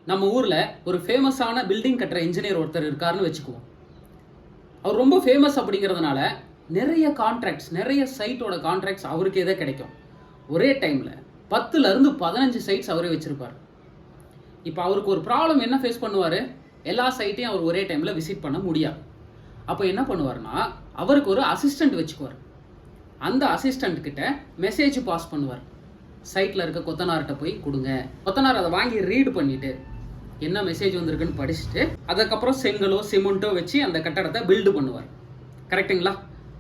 நம்ம ஊரில் ஒரு ஃபேமஸான பில்டிங் கட்டுற இன்ஜினியர் ஒருத்தர் இருக்காருன்னு வச்சுக்குவோம். அவர் ரொம்ப ஃபேமஸ் அப்படிங்கிறதுனால நிறைய கான்ட்ராக்ட்ஸ், நிறைய சைட்டோட கான்ட்ராக்ட்ஸ் அவருக்கே தான் கிடைக்கும். ஒரே டைமில் 10லேருந்து 15 சைட்ஸ் அவரே வச்சுருப்பார். இப்போ அவருக்கு ஒரு ப்ராப்ளம் என்ன ஃபேஸ் பண்ணுவார்? எல்லா சைட்டையும் அவர் ஒரே டைமில் விசிட் பண்ண முடியாது. அப்போ என்ன பண்ணுவார்னா, அவருக்கு ஒரு அசிஸ்டண்ட் வச்சுக்குவார். அந்த அசிஸ்டண்ட் கிட்ட மெசேஜ் பாஸ் பண்ணுவார். சைட்டில் இருக்க கொத்தனார்கிட்ட போய் கொடுங்க. கொத்தனார் அதை வாங்கி ரீட் பண்ணிவிட்டு என்ன மெசேஜ் வந்திருக்குன்னு படிச்சுட்டு அதுக்கப்புறம் செங்கலோ சிமெண்ட்டோ வச்சு அந்த கட்டடத்தை பில்டு பண்ணுவார். கரெக்டுங்களா?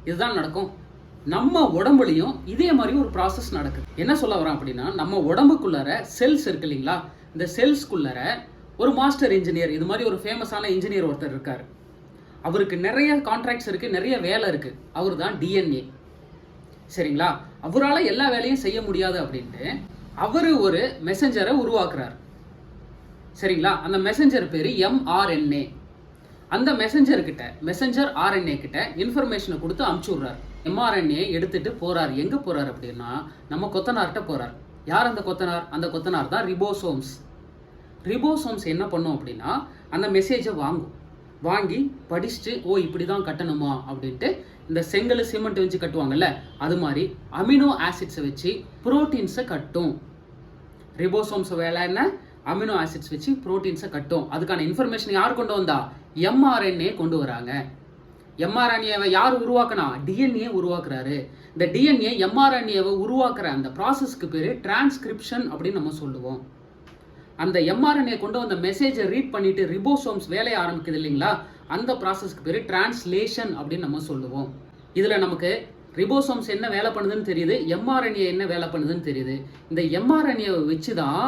இதுதான் நடக்கும். நம்ம உடம்புலையும் இதே மாதிரி ஒரு ப்ராசஸ் நடக்குது. என்ன சொல்ல வரோம் அப்படின்னா, நம்ம உடம்புக்குள்ளார செல்ஸ் இருக்கு இல்லைங்களா? இந்த செல்ஸ்குள்ளார ஒரு மாஸ்டர் இன்ஜினியர், இது மாதிரி ஒரு ஃபேமஸான இன்ஜினியர் ஒருத்தர் இருக்கார். அவருக்கு நிறைய கான்ட்ராக்ட்ஸ் இருக்குது, நிறைய வேலை இருக்குது. அவர் தான் டிஎன்ஏ. சரிங்களா? அவரால் எல்லா வேலையும் செய்ய முடியாது அப்படின்ட்டு அவர் ஒரு மெசஞ்சரை உருவாக்குறார். சரிங்களா? அந்த மெசஞ்சர் பேர் mRNA. அந்த மெசஞ்சர் RNA கிட்ட இன்ஃபர்மேஷனை கொடுத்து அனுப்பிச்சு விட்றாரு. mRNA எடுத்துட்டு போறார். எங்க போறார் அப்படின்னா, நம்ம கொத்தனார்கிட்ட போறார். யார் அந்த கொத்தனார்? அந்த கொத்தனார் தான் ரிபோசோம்ஸ். ரிபோசோம்ஸ் என்ன பண்ணும் அப்படின்னா, அந்த மெசேஜை வாங்கி படிச்சுட்டு, ஓ இப்படி தான் கட்டணுமா அப்படின்ட்டு இந்த செங்கல் சிமெண்ட் வச்சு கட்டுவாங்கல்ல, அது மாதிரி அமினோ ஆசிட்ஸை வச்சு புரோட்டீன்ஸை கட்டும். ரிபோசோம்ஸ் வேலை என்ன? அமினோ ஆசிட்ஸ் வச்சு புரோட்டீன்ஸை கட்டும். அதுக்கான இன்ஃபர்மேஷன் யார் கொண்டு வந்தா? mRNA கொண்டு வராங்க. mRNAவை யார் உருவாக்குனா? டிஎன்ஏ உருவாக்குறாரு. இந்த டிஎன்ஏ mRNAவை உருவாக்குற அந்த ப்ராசஸ்க்கு பேர் டிரான்ஸ்கிரிப்ஷன் அப்படின்னு நம்ம சொல்லுவோம். அந்த mRNA கொண்டு வந்த மெசேஜை ரீட் பண்ணிட்டு ரிபோசோம்ஸ் வேலையை ஆரம்பிக்குது இல்லைங்களா? அந்த ப்ராசஸ்க்கு பேர் டிரான்ஸ்லேஷன் அப்படின்னு நம்ம சொல்லுவோம். இதில் நமக்கு ரிபோசோம்ஸ் என்ன வேலை பண்ணுதுன்னு தெரியுது, mRNA என்ன வேலை பண்ணுதுன்னு தெரியுது. இந்த mRNAவை வச்சு தான்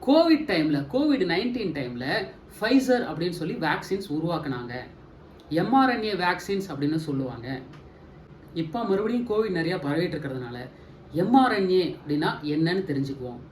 கோவிட்-19 டைமில் ஃபைசர் அப்படின்னு சொல்லி வேக்சின்ஸ் உருவாக்குனாங்க. mRNA வேக்சின்ஸ் அப்படின்னு சொல்லுவாங்க. இப்போ மறுபடியும் கோவிட் நிறையா பரவிட்டு இருக்கிறதுனால mRNA அப்படின்னா என்னன்னு தெரிஞ்சுக்குவோம்.